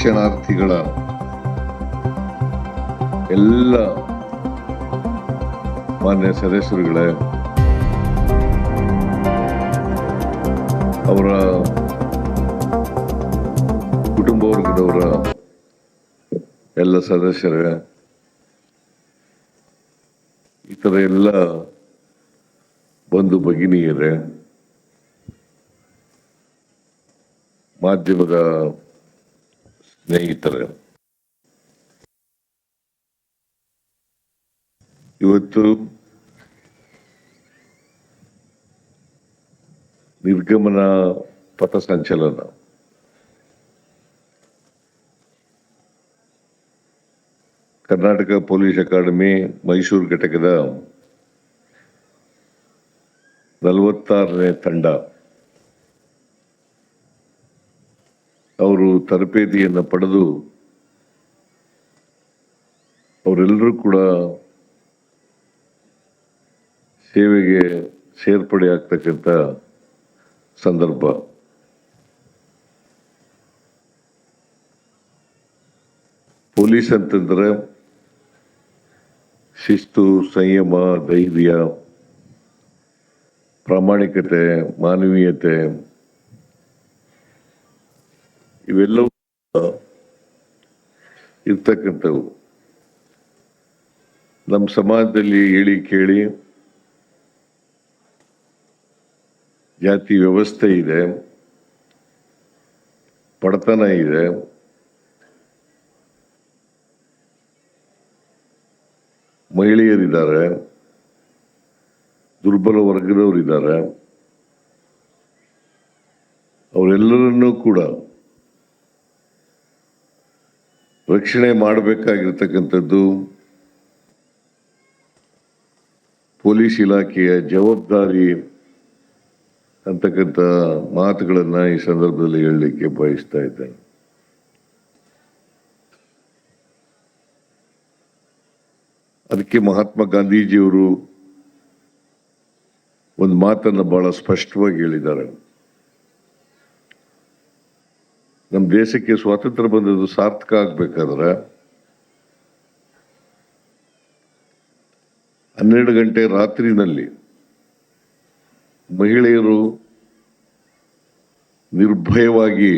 ರಕ್ಷಣಾರ್ಥಿಗಳ ಎಲ್ಲ ಮಾನ್ಯ ಸದಸ್ಯರುಗಳೇ, ಅವರ ಕುಟುಂಬ ವರ್ಗದವರ ಎಲ್ಲ ಸದಸ್ಯರೇ, ಇತರ ಎಲ್ಲ ಬಂಧು ಭಗಿನಿಯರೇ, ಮಾಧ್ಯಮದ ಸ್ನೇಹಿತರೆ, ಇವತ್ತು ನಿರ್ಗಮನ ಪಥಸಂಚಲನ ಕರ್ನಾಟಕ ಪೊಲೀಸ್ ಅಕಾಡೆಮಿ ಮೈಸೂರು ಘಟಕದ 46ನೇ ತಂಡ ಅವರು ತರಬೇತಿಯನ್ನು ಪಡೆದು ಅವರೆಲ್ಲರೂ ಕೂಡ ಸೇವೆಗೆ ಸೇರ್ಪಡೆ ಆಗ್ತಕ್ಕಂಥ ಸಂದರ್ಭ. ಪೊಲೀಸ್ ಅಂತಂದ್ರೆ ಶಿಸ್ತು, ಸಂಯಮ, ಧೈರ್ಯ, ಪ್ರಾಮಾಣಿಕತೆ, ಮಾನವೀಯತೆ ಇವೆಲ್ಲವೂ ಇರ್ತಕ್ಕಂಥವು. ನಮ್ಮ ಸಮಾಜದಲ್ಲಿ ಹೇಳಿ ಕೇಳಿ ಜಾತಿ ವ್ಯವಸ್ಥೆ ಇದೆ, ಬಡತನ ಇದೆ, ಮಹಿಳೆಯರಿದ್ದಾರೆ, ದುರ್ಬಲ ವರ್ಗದವರಿದ್ದಾರೆ. ಅವರೆಲ್ಲರನ್ನೂ ಕೂಡ ರಕ್ಷಣೆ ಮಾಡಬೇಕಾಗಿರ್ತಕ್ಕಂಥದ್ದು ಪೊಲೀಸ್ ಇಲಾಖೆಯ ಜವಾಬ್ದಾರಿ ಅಂತಕ್ಕಂಥ ಮಾತುಗಳನ್ನ ಈ ಸಂದರ್ಭದಲ್ಲಿ ಹೇಳಲಿಕ್ಕೆ ಬಯಸ್ತಾ ಇದ್ದೇನೆ. ಅದಕ್ಕೆ ಮಹಾತ್ಮ ಗಾಂಧೀಜಿಯವರು ಒಂದು ಮಾತನ್ನು ಬಹಳ ಸ್ಪಷ್ಟವಾಗಿ ಹೇಳಿದ್ದಾರೆ. ನಮ್ಮ ದೇಶಕ್ಕೆ ಸ್ವಾತಂತ್ರ್ಯ ಬಂದದ್ದು ಸಾರ್ಥಕ ಆಗ್ಬೇಕಾದ್ರೆ 12 ಗಂಟೆ ರಾತ್ರಿನಲ್ಲಿ ಮಹಿಳೆಯರು ನಿರ್ಭಯವಾಗಿ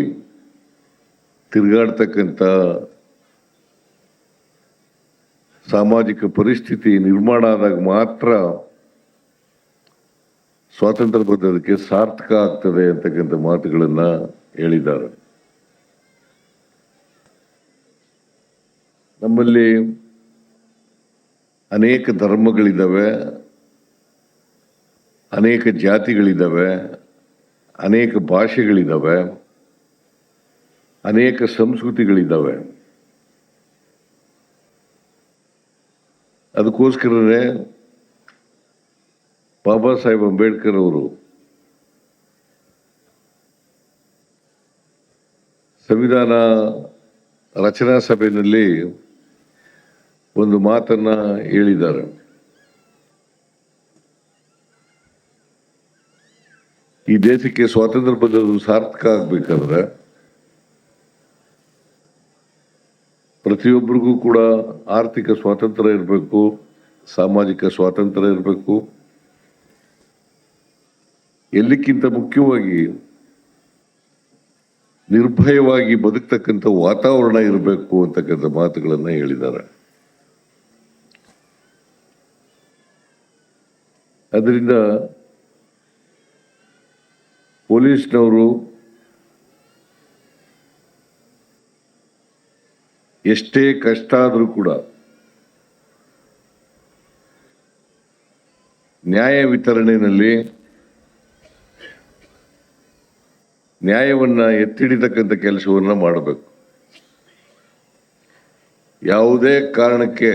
ತಿರುಗಾಡ್ತಕ್ಕಂಥ ಸಾಮಾಜಿಕ ಪರಿಸ್ಥಿತಿ ನಿರ್ಮಾಣ ಆದಾಗ ಮಾತ್ರ ಸ್ವಾತಂತ್ರ್ಯ ಬಂದದಕ್ಕೆ ಸಾರ್ಥಕ ಆಗ್ತದೆ ಅಂತಕ್ಕಂಥ ಮಾತುಗಳನ್ನ ಹೇಳಿದ್ದಾರೆ. ನಮ್ಮಲ್ಲಿ ಅನೇಕ ಧರ್ಮಗಳಿದ್ದಾವೆ, ಅನೇಕ ಜಾತಿಗಳಿದ್ದಾವೆ, ಅನೇಕ ಭಾಷೆಗಳಿದ್ದಾವೆ, ಅನೇಕ ಸಂಸ್ಕೃತಿಗಳಿದ್ದಾವೆ. ಅದಕ್ಕೋಸ್ಕರನೇ ಬಾಬಾ ಸಾಹೇಬ್ ಅಂಬೇಡ್ಕರ್ ಅವರು ಸಂವಿಧಾನ ರಚನಾ ಸಭೆಯಲ್ಲಿ ಒಂದು ಮಾತನ್ನ ಹೇಳಿದ್ದಾರೆ. ಈ ದೇಶಕ್ಕೆ ಸ್ವಾತಂತ್ರ್ಯ ಬಂದದ್ದು ಸಾರ್ಥಕ ಆಗ್ಬೇಕಾದ್ರೆ ಪ್ರತಿಯೊಬ್ಬರಿಗೂ ಕೂಡ ಆರ್ಥಿಕ ಸ್ವಾತಂತ್ರ್ಯ ಇರಬೇಕು, ಸಾಮಾಜಿಕ ಸ್ವಾತಂತ್ರ್ಯ ಇರಬೇಕು, ಎಲ್ಲಕ್ಕಿಂತ ಮುಖ್ಯವಾಗಿ ನಿರ್ಭಯವಾಗಿ ಬದುಕ್ತಕ್ಕಂಥ ವಾತಾವರಣ ಇರಬೇಕು ಅಂತಕ್ಕಂಥ ಮಾತುಗಳನ್ನ ಹೇಳಿದ್ದಾರೆ. ಅದರಿಂದ ಪೊಲೀಸ್ನವರು ಎಷ್ಟೇ ಕಷ್ಟ ಆದರೂ ಕೂಡ ನ್ಯಾಯ ವಿತರಣೆಯಲ್ಲಿ ನ್ಯಾಯವನ್ನ ಎತ್ತಿಡಿತಕ್ಕಂಥ ಕೆಲಸವನ್ನ ಮಾಡಬೇಕು. ಯಾವುದೇ ಕಾರಣಕ್ಕೆ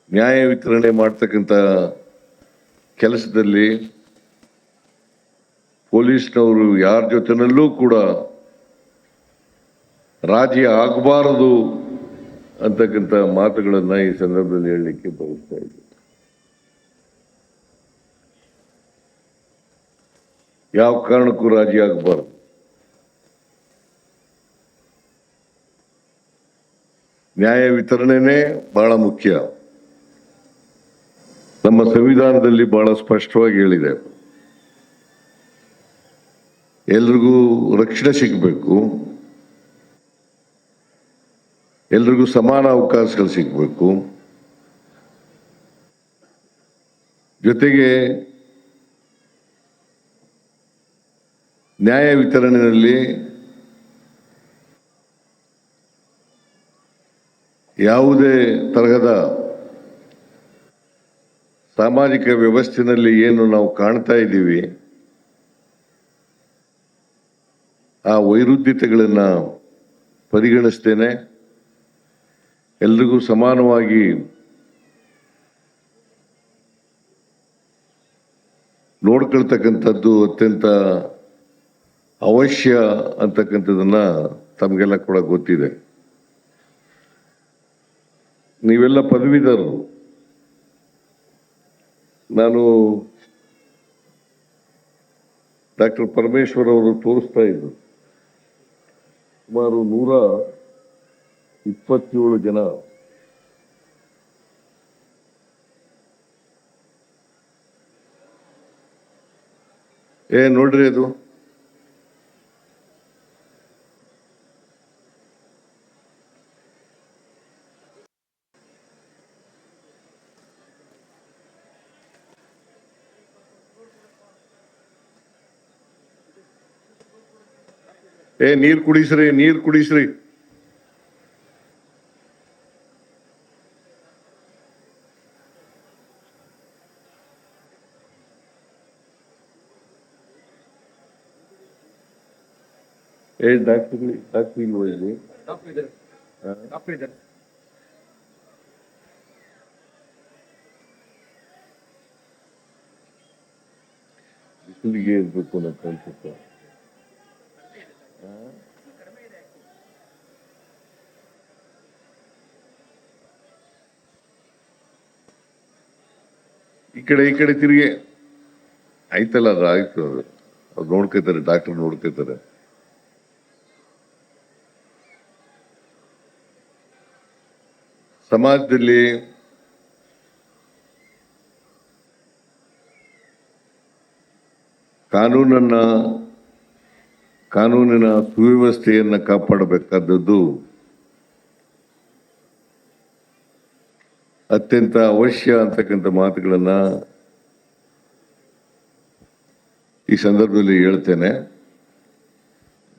ನ್ಯಾಯ ವಿತರಣೆ ಮಾಡ್ತಕ್ಕಂಥ ಕೆಲಸದಲ್ಲಿ ಪೊಲೀಸ್ನವರು ಯಾರ ಜೊತೆನಲ್ಲೂ ಕೂಡ ರಾಜಿ ಆಗಬಾರದು ಅಂತಕ್ಕಂಥ ಮಾತುಗಳನ್ನ ಈ ಸಂದರ್ಭದಲ್ಲಿ ಹೇಳಲಿಕ್ಕೆ ಬಯಸ್ತಾ ಇದ್ದೀನಿ. ಯಾವ ಕಾರಣಕ್ಕೂ ರಾಜಿ ಆಗಬಾರದು. ನ್ಯಾಯ ವಿತರಣೆನೇ ಬಹಳ ಮುಖ್ಯ. ನಮ್ಮ ಸಂವಿಧಾನದಲ್ಲಿ ಬಹಳ ಸ್ಪಷ್ಟವಾಗಿ ಹೇಳಿದೆ, ಎಲ್ರಿಗೂ ರಕ್ಷಣೆ ಸಿಗಬೇಕು, ಎಲ್ರಿಗೂ ಸಮಾನ ಅವಕಾಶಗಳು ಸಿಗಬೇಕು, ಜೊತೆಗೆ ನ್ಯಾಯ ವಿತರಣೆಯಲ್ಲಿ ಯಾವುದೇ ತರಹದ ಸಾಮಾಜಿಕ ವ್ಯವಸ್ಥೆಯಲ್ಲಿ ಏನು ನಾವು ಕಾಣ್ತಾ ಇದ್ದೀವಿ ಆ ವೈರುಧ್ಯತೆಗಳನ್ನು ಪರಿಗಣಿಸ್ತೇನೆ. ಎಲ್ರಿಗೂ ಸಮಾನವಾಗಿ ನೋಡ್ಕೊಳ್ತಕ್ಕಂಥದ್ದು ಅತ್ಯಂತ ಅವಶ್ಯ ಅಂತಕ್ಕಂಥದ್ದನ್ನ ತಮಗೆಲ್ಲ ಕೂಡ ಗೊತ್ತಿದೆ. ನೀವೆಲ್ಲ ಪದವೀಧರರು. ನಾನು ಡಾಕ್ಟರ್ ಪರಮೇಶ್ವರ್ ಅವರು ತೋರಿಸ್ತಾ ಇದ್ರು, ಸುಮಾರು 127 ಜನ ನೋಡ್ರಿ ಅದು ನೀರ್ ಕುಡಿಸ್ರಿ, ನೀರ್ ಕುಡಿಸ್ರಿ. ಡಾಕ್ಟರ್ ಇಲ್ವಾ ಇಲ್ಲಿ? ಬಿಸಿಲಿಗೆ ಇರ್ಬೇಕು ಅನ್ನೋ ಅನ್ಸುತ್ತೆ. ಈ ಕಡೆ ತಿರುಗಿ ಆಯ್ತಲ್ಲ, ಅದು ಆಯ್ತು. ಅವ್ರು ನೋಡ್ಕೋತಾರೆ, ಡಾಕ್ಟರ್ ನೋಡ್ಕೋತಾರೆ. ಸಮಾಜದಲ್ಲಿ ಕಾನೂನಿನ ಸುವ್ಯವಸ್ಥೆಯನ್ನ ಕಾಪಾಡಬೇಕಾದದ್ದು ಅತ್ಯಂತ ಅವಶ್ಯ ಅಂತಕ್ಕಂಥ ಮಾತುಗಳನ್ನ ಈ ಸಂದರ್ಭದಲ್ಲಿ ಹೇಳ್ತೇನೆ.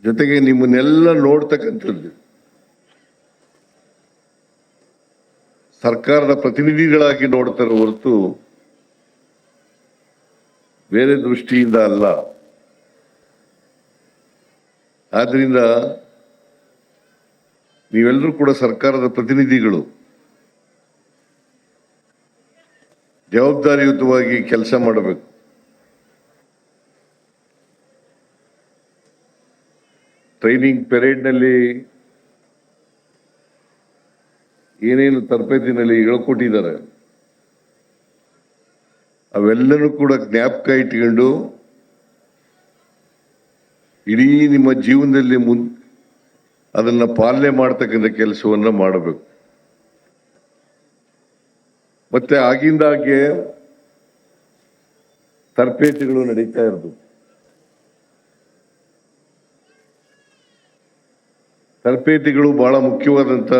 ಜೊತೆಗೆ ನಿಮ್ಮನ್ನೆಲ್ಲ ನೋಡ್ತಕ್ಕಂಥದ್ದು ಸರ್ಕಾರದ ಪ್ರತಿನಿಧಿಗಳಾಗಿ ನೋಡ್ತಾರೆ ಹೊರತು ಬೇರೆ ದೃಷ್ಟಿಯಿಂದ ಅಲ್ಲ. ಆದ್ರಿಂದ ನೀವೆಲ್ಲರೂ ಕೂಡ ಸರ್ಕಾರದ ಪ್ರತಿನಿಧಿಗಳು, ಜವಾಬ್ದಾರಿಯುತವಾಗಿ ಕೆಲಸ ಮಾಡಬೇಕು. ಟ್ರೈನಿಂಗ್ ಪೆರೇಡ್ನಲ್ಲಿ ಏನೇನು ತರಬೇತಿನಲ್ಲಿ ಹೇಳ್ಕೊಟ್ಟಿದ್ದಾರೆ ಅವೆಲ್ಲನೂ ಕೂಡ ಜ್ಞಾಪಕ ಇಟ್ಕೊಂಡು ಇಡೀ ನಿಮ್ಮ ಜೀವನದಲ್ಲಿ ಅದನ್ನ ಪಾಲನೆ ಮಾಡ್ತಕ್ಕಂಥ ಕೆಲಸವನ್ನ ಮಾಡಬೇಕು. ಮತ್ತೆ ಆಗಿಂದಾಗೆ ತರಬೇತಿಗಳು ನಡೀತಾ ಇರಬೇಕು. ತರಬೇತಿಗಳು ಬಹಳ ಮುಖ್ಯವಾದಂತ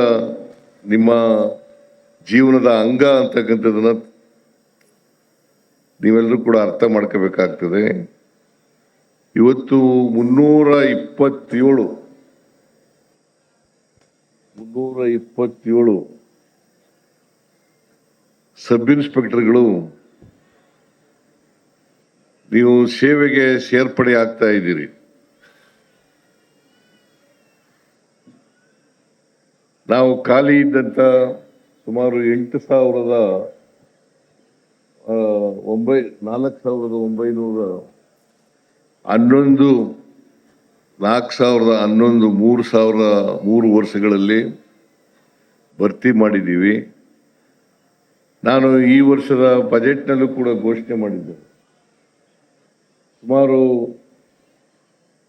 ನಿಮ್ಮ ಜೀವನದ ಅಂಗ ಅಂತಕ್ಕಂಥದನ್ನ ನೀವೆಲ್ಲರೂ ಕೂಡ ಅರ್ಥ ಮಾಡ್ಕೋಬೇಕಾಗ್ತದೆ. ಇವತ್ತು 327 ಸಬ್ ಇನ್ಸ್ಪೆಕ್ಟರ್ಗಳು ನೀವು ಸೇವೆಗೆ ಸೇರ್ಪಡೆ ಆಗ್ತಾ ಇದ್ದೀರಿ. ನಾವು ಖಾಲಿ ಇದ್ದಂತ ಸುಮಾರು 3 ವರ್ಷಗಳಲ್ಲಿ ಭರ್ತಿ ಮಾಡಿದ್ದೀವಿ. ನಾನು ಈ ವರ್ಷದ ಬಜೆಟ್ನಲ್ಲೂ ಕೂಡ ಘೋಷಣೆ ಮಾಡಿದ್ದೆ, ಸುಮಾರು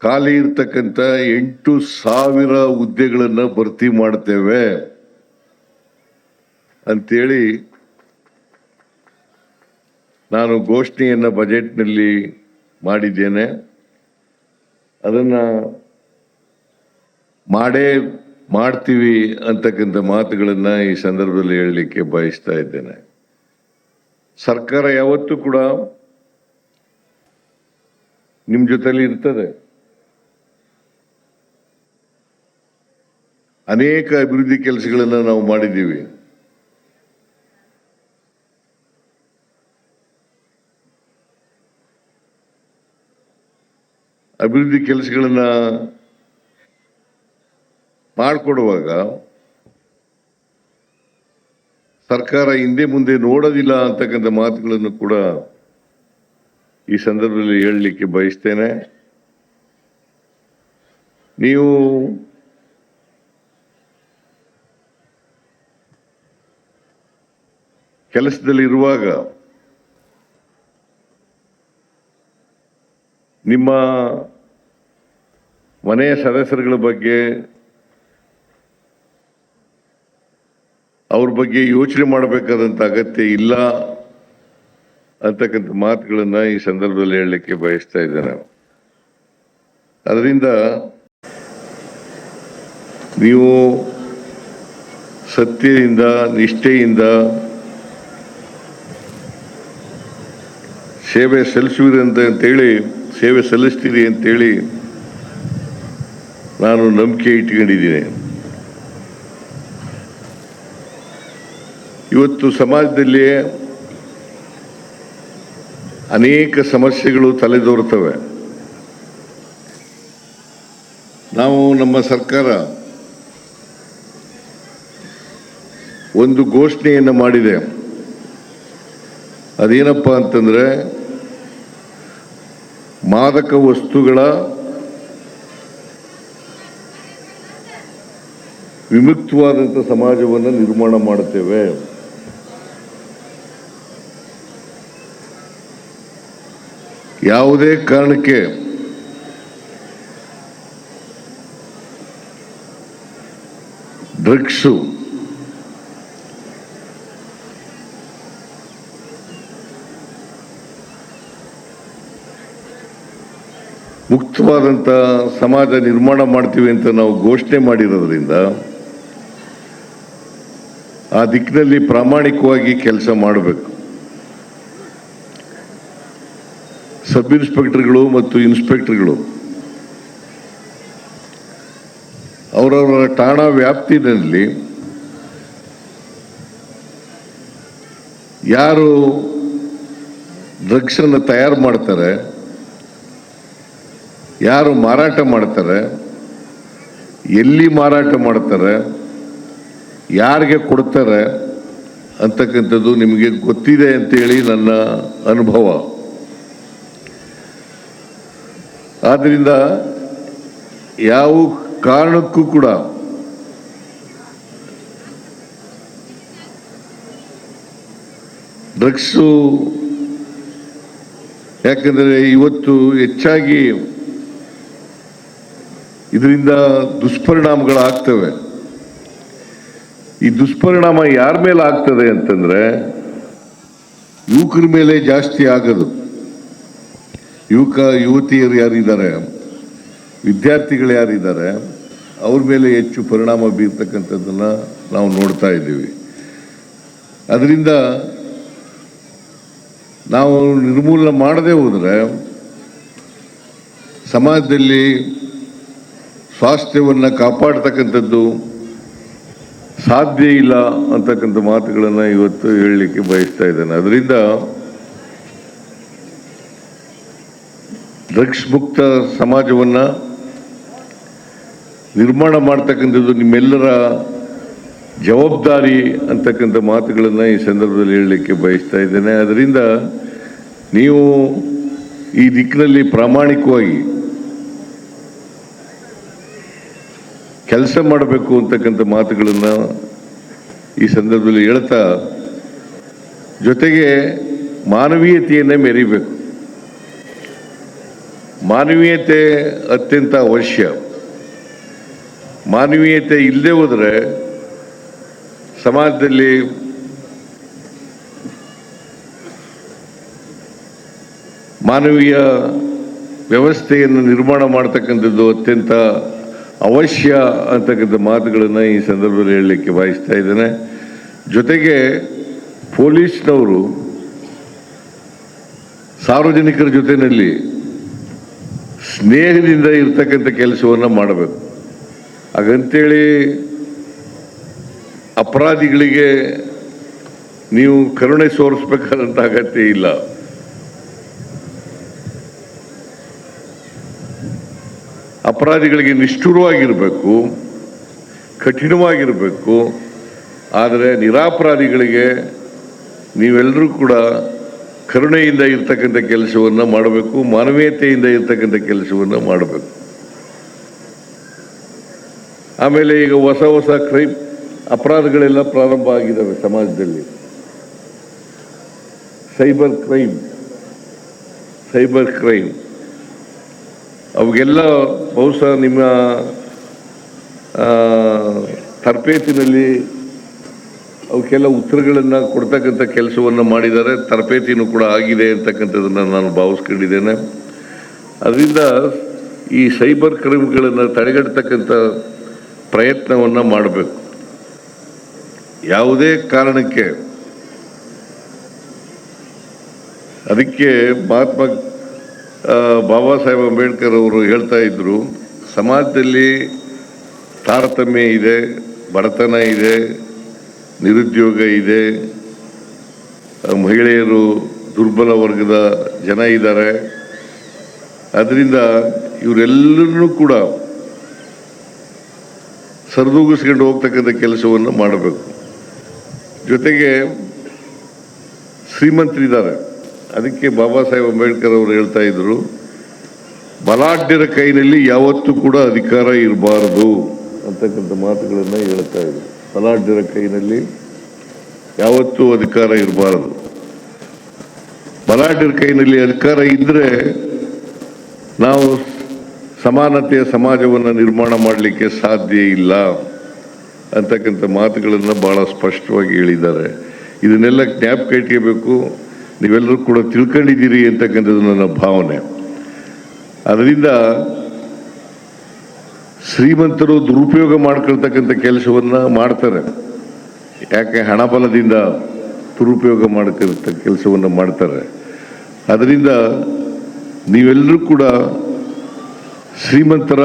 ಖಾಲಿ ಇರ್ತಕ್ಕಂಥ 8,000 ಹುದ್ದೆಗಳನ್ನು ಭರ್ತಿ ಮಾಡ್ತೇವೆ ಅಂತೇಳಿ ನಾನು ಘೋಷಣೆಯನ್ನು ಬಜೆಟ್ನಲ್ಲಿ ಮಾಡಿದ್ದೇನೆ. ಅದನ್ನು ಮಾಡ್ತೀವಿ ಅಂತಕ್ಕಂಥ ಮಾತುಗಳನ್ನು ಈ ಸಂದರ್ಭದಲ್ಲಿ ಹೇಳಲಿಕ್ಕೆ ಬಯಸ್ತಾ ಇದ್ದೇನೆ. ಸರ್ಕಾರ ಯಾವತ್ತೂ ಕೂಡ ನಿಮ್ಮ ಜೊತೆಲಿ ಇರ್ತದೆ. ಅನೇಕ ಅಭಿವೃದ್ಧಿ ಕೆಲಸಗಳನ್ನು ನಾವು ಮಾಡಿದ್ದೀವಿ. ಅಭಿವೃದ್ಧಿ ಕೆಲಸಗಳನ್ನ ಮಾಡಿಕೊಡುವಾಗ ಸರ್ಕಾರ ಹಿಂದೆ ಮುಂದೆ ನೋಡೋದಿಲ್ಲ ಅಂತಕ್ಕಂಥ ಮಾತುಗಳನ್ನು ಕೂಡ ಈ ಸಂದರ್ಭದಲ್ಲಿ ಹೇಳಲಿಕ್ಕೆ ಬಯಸ್ತೇನೆ. ನೀವು ಕೆಲಸದಲ್ಲಿರುವಾಗ ನಿಮ್ಮ ಮನೆಯ ಸದಸ್ಯರುಗಳ ಬಗ್ಗೆ ಅವ್ರ ಬಗ್ಗೆ ಯೋಚನೆ ಮಾಡಬೇಕಾದಂಥ ಅಗತ್ಯ ಇಲ್ಲ ಅಂತಕ್ಕಂಥ ಮಾತುಗಳನ್ನು ಈ ಸಂದರ್ಭದಲ್ಲಿ ಹೇಳಲಿಕ್ಕೆ ಬಯಸ್ತಾ ಇದ್ದೇನೆ. ಅದರಿಂದ ನೀವು ಸತ್ಯದಿಂದ ನಿಷ್ಠೆಯಿಂದ ಸೇವೆ ಸಲ್ಲಿಸ್ತೀರಿ ಅಂತೇಳಿ ನಾನು ನಂಬಿಕೆ ಇಟ್ಕೊಂಡಿದ್ದೀನಿ. ಇವತ್ತು ಸಮಾಜದಲ್ಲಿ ಅನೇಕ ಸಮಸ್ಯೆಗಳು ತಲೆದೋರುತ್ತವೆ. ನಾವು ನಮ್ಮ ಸರ್ಕಾರ ಒಂದು ಘೋಷಣೆಯನ್ನು ಮಾಡಿದೆ. ಅದೇನಪ್ಪ ಅಂತಂದ್ರೆ, ಮಾದಕ ವಸ್ತುಗಳ ವಿಮುಕ್ತವಾದಂಥ ಸಮಾಜವನ್ನು ನಿರ್ಮಾಣ ಮಾಡುತ್ತೇವೆ. ಯಾವುದೇ ಕಾರಣಕ್ಕೆ ಡ್ರಗ್ಸು ಮುಕ್ತವಾದಂಥ ಸಮಾಜ ನಿರ್ಮಾಣ ಮಾಡ್ತೀವಿ ಅಂತ ನಾವು ಘೋಷಣೆ ಮಾಡಿರೋದ್ರಿಂದ ಆ ದಿಕ್ಕಿನಲ್ಲಿ ಪ್ರಾಮಾಣಿಕವಾಗಿ ಕೆಲಸ ಮಾಡಬೇಕು. ಸಬ್ ಇನ್ಸ್ಪೆಕ್ಟರ್ಗಳು ಮತ್ತು ಇನ್ಸ್ಪೆಕ್ಟರ್ಗಳು ಅವರವರ ಠಾಣಾ ವ್ಯಾಪ್ತಿನಲ್ಲಿ ಯಾರು ಡ್ರಗ್ಸ್ ಅನ್ನು ತಯಾರು ಮಾಡ್ತಾರೆ, ಯಾರು ಮಾರಾಟ ಮಾಡ್ತಾರೆ, ಎಲ್ಲಿ ಮಾರಾಟ ಮಾಡ್ತಾರೆ, ಯಾರಿಗೆ ಕೊಡ್ತಾರೆ ಅಂತಕ್ಕಂಥದ್ದು ನಿಮಗೆ ಗೊತ್ತಿದೆ ಅಂತೇಳಿ ನನ್ನ ಅನುಭವ. ಆದ್ದರಿಂದ ಯಾವ ಕಾರಣಕ್ಕೂ ಕೂಡ ಡ್ರಗ್ಸು, ಯಾಕಂದರೆ ಇವತ್ತು ಹೆಚ್ಚಾಗಿ ಇದರಿಂದ ದುಷ್ಪರಿಣಾಮಗಳಾಗ್ತವೆ. ಈ ದುಷ್ಪರಿಣಾಮ ಯಾರ ಮೇಲೆ ಆಗ್ತದೆ ಅಂತಂದ್ರೆ ಯುವಕರ ಮೇಲೆ ಜಾಸ್ತಿ ಆಗೋದು. ಯುವತಿಯರು ಯಾರಿದ್ದಾರೆ, ವಿದ್ಯಾರ್ಥಿಗಳು ಯಾರಿದ್ದಾರೆ, ಅವ್ರ ಮೇಲೆ ಹೆಚ್ಚು ಪರಿಣಾಮ ಬೀರ್ತಕ್ಕಂಥದ್ದನ್ನು ನಾವು ನೋಡ್ತಾ ಇದ್ದೀವಿ. ಅದರಿಂದ ನಾವು ನಿರ್ಮೂಲನೆ ಮಾಡದೇ ಹೋದರೆ ಸಮಾಜದಲ್ಲಿ ಸ್ವಾಸ್ಥ್ಯವನ್ನು ಕಾಪಾಡ್ತಕ್ಕಂಥದ್ದು ಸಾಧ್ಯ ಇಲ್ಲ ಅಂತಕ್ಕಂಥ ಮಾತುಗಳನ್ನು ಇವತ್ತು ಹೇಳಲಿಕ್ಕೆ ಬಯಸ್ತಾ ಇದ್ದೇನೆ. ಅದರಿಂದ ಡ್ರಗ್ಸ್ ಮುಕ್ತ ಸಮಾಜವನ್ನು ನಿರ್ಮಾಣ ಮಾಡ್ತಕ್ಕಂಥದ್ದು ನಿಮ್ಮೆಲ್ಲರ ಜವಾಬ್ದಾರಿ ಅಂತಕ್ಕಂಥ ಮಾತುಗಳನ್ನು ಈ ಸಂದರ್ಭದಲ್ಲಿ ಹೇಳಲಿಕ್ಕೆ ಬಯಸ್ತಾ ಇದ್ದೇನೆ. ಅದರಿಂದ ನೀವು ಈ ದಿಕ್ಕಿನಲ್ಲಿ ಪ್ರಾಮಾಣಿಕವಾಗಿ ಕೆಲಸ ಮಾಡಬೇಕು ಅಂತಕ್ಕಂಥ ಮಾತುಗಳನ್ನು ಈ ಸಂದರ್ಭದಲ್ಲಿ ಹೇಳ್ತಾ, ಜೊತೆಗೆ ಮಾನವೀಯತೆಯನ್ನೇ ಮೆರಿಬೇಕು. ಮಾನವೀಯತೆ ಅತ್ಯಂತ ಅವಶ್ಯ. ಮಾನವೀಯತೆ ಇಲ್ಲದೆ ಹೋದರೆ ಸಮಾಜದಲ್ಲಿ ಮಾನವೀಯ ವ್ಯವಸ್ಥೆಯನ್ನು ನಿರ್ಮಾಣ ಮಾಡ್ತಕ್ಕಂಥದ್ದು ಅತ್ಯಂತ ಅವಶ್ಯ ಅಂತಕ್ಕಂಥ ಮಾತುಗಳನ್ನು ಈ ಸಂದರ್ಭದಲ್ಲಿ ಹೇಳಲಿಕ್ಕೆ ಬಯಸ್ತಾ ಇದ್ದೇನೆ. ಜೊತೆಗೆ ಪೊಲೀಸ್ನವರು ಸಾರ್ವಜನಿಕರ ಜೊತೆಯಲ್ಲಿ ಸ್ನೇಹದಿಂದ ಇರ್ತಕ್ಕಂಥ ಕೆಲಸವನ್ನು ಮಾಡಬೇಕು. ಹಾಗಂತೇಳಿ ಅಪರಾಧಿಗಳಿಗೆ ನೀವು ಕರುಣೆ ತೋರಿಸ್ಬೇಕಾದಂಥ ಅಗತ್ಯ ಇಲ್ಲ. ಅಪರಾಧಿಗಳಿಗೆ ನಿಷ್ಠುರವಾಗಿರಬೇಕು, ಕಠಿಣವಾಗಿರಬೇಕು. ಆದರೆ ನಿರಪರಾಧಿಗಳಿಗೆ ನೀವೆಲ್ಲರೂ ಕೂಡ ಕರುಣೆಯಿಂದ ಇರ್ತಕ್ಕಂಥ ಕೆಲಸವನ್ನು ಮಾಡಬೇಕು, ಮಾನವೀಯತೆಯಿಂದ ಇರ್ತಕ್ಕಂಥ ಕೆಲಸವನ್ನು ಮಾಡಬೇಕು. ಆಮೇಲೆ ಈಗ ಹೊಸ ಹೊಸ ಕ್ರೈಮ್ ಅಪರಾಧಗಳೆಲ್ಲ ಪ್ರಾರಂಭ ಆಗಿದ್ದಾವೆ ಸಮಾಜದಲ್ಲಿ. ಸೈಬರ್ ಕ್ರೈಮ್ ಅವಾಗೆಲ್ಲ ಬಹುಶಃ ನಿಮ್ಮ ತರಬೇತಿನಲ್ಲಿ ಅವಕ್ಕೆಲ್ಲ ಉತ್ತರಗಳನ್ನು ಕೊಡ್ತಕ್ಕಂಥ ಕೆಲಸವನ್ನು ಮಾಡಿದ್ದಾರೆ. ತರಬೇತಿನೂ ಕೂಡ ಆಗಿದೆ ಅಂತಕ್ಕಂಥದ್ದನ್ನು ನಾನು ಭಾವಿಸ್ಕೊಂಡಿದ್ದೇನೆ. ಅದರಿಂದ ಈ ಸೈಬರ್ ಕ್ರೈಮ್ಗಳನ್ನು ತಡೆಗಟ್ಟತಕ್ಕಂಥ ಪ್ರಯತ್ನವನ್ನು ಮಾಡಬೇಕು. ಯಾವುದೇ ಕಾರಣಕ್ಕೆ ಅದಕ್ಕೆ ಮಹಾತ್ಮ ಬಾಬಾ ಸಾಹೇಬ್ ಅಂಬೇಡ್ಕರ್ ಅವರು ಹೇಳ್ತಾ ಇದ್ರು, ಸಮಾಜದಲ್ಲಿ ತಾರತಮ್ಯ ಇದೆ, ಬಡತನ ಇದೆ, ನಿರುದ್ಯೋಗ ಇದೆ, ಮಹಿಳೆಯರು ದುರ್ಬಲ ವರ್ಗದ ಜನ ಇದ್ದಾರೆ. ಅದರಿಂದ ಇವರೆಲ್ಲರನ್ನೂ ಕೂಡ ಸರಿದೂಗಿಸ್ಕೊಂಡು ಹೋಗ್ತಕ್ಕಂಥ ಕೆಲಸವನ್ನು ಮಾಡಬೇಕು. ಜೊತೆಗೆ ಶ್ರೀಮಂತರಿದ್ದಾರೆ, ಅದಕ್ಕೆ ಬಾಬಾ ಸಾಹೇಬ್ ಅಂಬೇಡ್ಕರ್ ಅವರು ಹೇಳ್ತಾ ಇದ್ರು, ಬಲಾಢ್ಯರ ಕೈನಲ್ಲಿ ಯಾವತ್ತೂ ಕೂಡ ಅಧಿಕಾರ ಇರಬಾರದು ಅಂತಕ್ಕಂಥ ಮಾತುಗಳನ್ನು ಹೇಳ್ತಾ ಇದ್ರು. ಬಲಾಢ್ಯರ ಕೈನಲ್ಲಿ ಯಾವತ್ತೂ ಅಧಿಕಾರ ಇರಬಾರದು. ಬಲಾಢ್ಯರ ಕೈನಲ್ಲಿ ಅಧಿಕಾರ ಇದ್ದರೆ ನಾವು ಸಮಾನತೆಯ ಸಮಾಜವನ್ನು ನಿರ್ಮಾಣ ಮಾಡಲಿಕ್ಕೆ ಸಾಧ್ಯ ಇಲ್ಲ ಅಂತಕ್ಕಂಥ ಮಾತುಗಳನ್ನು ಭಾಳ ಸ್ಪಷ್ಟವಾಗಿ ಹೇಳಿದ್ದಾರೆ. ಇದನ್ನೆಲ್ಲ ಜ್ಞಾಪಕ ಇಟ್ಕೋಬೇಕು. ನೀವೆಲ್ಲರೂ ಕೂಡ ತಿಳ್ಕೊಂಡಿದ್ದೀರಿ ಅಂತಕ್ಕಂಥದ್ದು ನನ್ನ ಭಾವನೆ. ಅದರಿಂದ ಶ್ರೀಮಂತರು ದುರುಪಯೋಗ ಮಾಡ್ಕೊಳ್ತಕ್ಕಂಥ ಕೆಲಸವನ್ನು ಮಾಡ್ತಾರೆ. ಯಾಕೆ? ಹಣಬಲದಿಂದ ದುರುಪಯೋಗ ಮಾಡ್ಕೊಳ್ತ ಕೆಲಸವನ್ನು ಮಾಡ್ತಾರೆ. ಅದರಿಂದ ನೀವೆಲ್ಲರೂ ಕೂಡ ಶ್ರೀಮಂತರ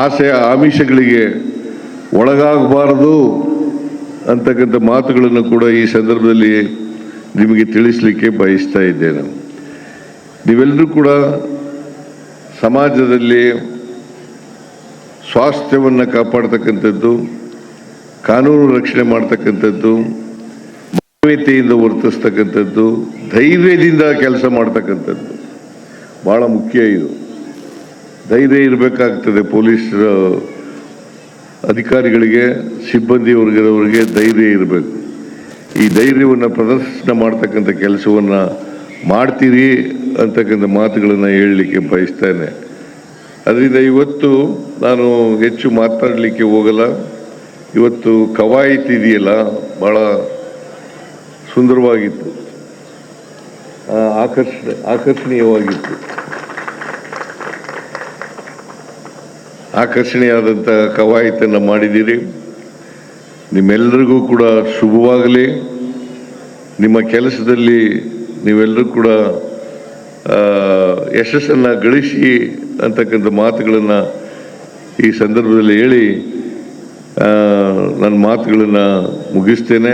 ಆಸೆಯ ಆಮಿಷಗಳಿಗೆ ಒಳಗಾಗಬಾರದು ಅಂತಕ್ಕಂಥ ಮಾತುಗಳನ್ನು ಕೂಡ ಈ ಸಂದರ್ಭದಲ್ಲಿ ನಿಮಗೆ ತಿಳಿಸಲಿಕ್ಕೆ ಬಯಸ್ತಾ ಇದ್ದೇನೆ. ನೀವೆಲ್ಲರೂ ಕೂಡ ಸಮಾಜದಲ್ಲಿ ಸ್ವಾಸ್ಥ್ಯವನ್ನು ಕಾಪಾಡ್ತಕ್ಕಂಥದ್ದು, ಕಾನೂನು ರಕ್ಷಣೆ ಮಾಡ್ತಕ್ಕಂಥದ್ದು, ಮಾನವೀಯತೆಯಿಂದ ವರ್ತಿಸ್ತಕ್ಕಂಥದ್ದು, ಧೈರ್ಯದಿಂದ ಕೆಲಸ ಮಾಡ್ತಕ್ಕಂಥದ್ದು ಭಾಳ ಮುಖ್ಯ. ಇದು ಧೈರ್ಯ ಇರಬೇಕಾಗ್ತದೆ. ಪೊಲೀಸ್ ಅಧಿಕಾರಿಗಳಿಗೆ, ಸಿಬ್ಬಂದಿ ವರ್ಗದವರಿಗೆ ಧೈರ್ಯ ಇರಬೇಕು. ಈ ಧೈರ್ಯವನ್ನು ಪ್ರದರ್ಶನ ಮಾಡ್ತಕ್ಕಂಥ ಕೆಲಸವನ್ನು ಮಾಡ್ತೀರಿ ಅಂತಕ್ಕಂಥ ಮಾತುಗಳನ್ನು ಹೇಳಲಿಕ್ಕೆ ಬಯಸ್ತೇನೆ. ಅದರಿಂದ ಇವತ್ತು ನಾನು ಹೆಚ್ಚು ಮಾತನಾಡಲಿಕ್ಕೆ ಹೋಗಲ್ಲ. ಇವತ್ತು ಕವಾಯತ್ ಇದೆಯಲ್ಲ, ಭಾಳ ಸುಂದರವಾಗಿತ್ತು, ಆಕರ್ಷಣೀಯವಾಗಿತ್ತು. ಆಕರ್ಷಣೀಯವಾದಂಥ ಕವಾಯತನ್ನು ಮಾಡಿದ್ದೀರಿ. ನಿಮ್ಮೆಲ್ಲರಿಗೂ ಕೂಡ ಶುಭವಾಗಲಿ. ನಿಮ್ಮ ಕೆಲಸದಲ್ಲಿ ನೀವೆಲ್ಲರೂ ಕೂಡ ಯಶಸ್ಸನ್ನು ಗಳಿಸಿ ಅಂತಕ್ಕಂಥ ಮಾತುಗಳನ್ನು ಈ ಸಂದರ್ಭದಲ್ಲಿ ಹೇಳಿ ನನ್ನ ಮಾತುಗಳನ್ನು ಮುಗಿಸ್ತೇನೆ.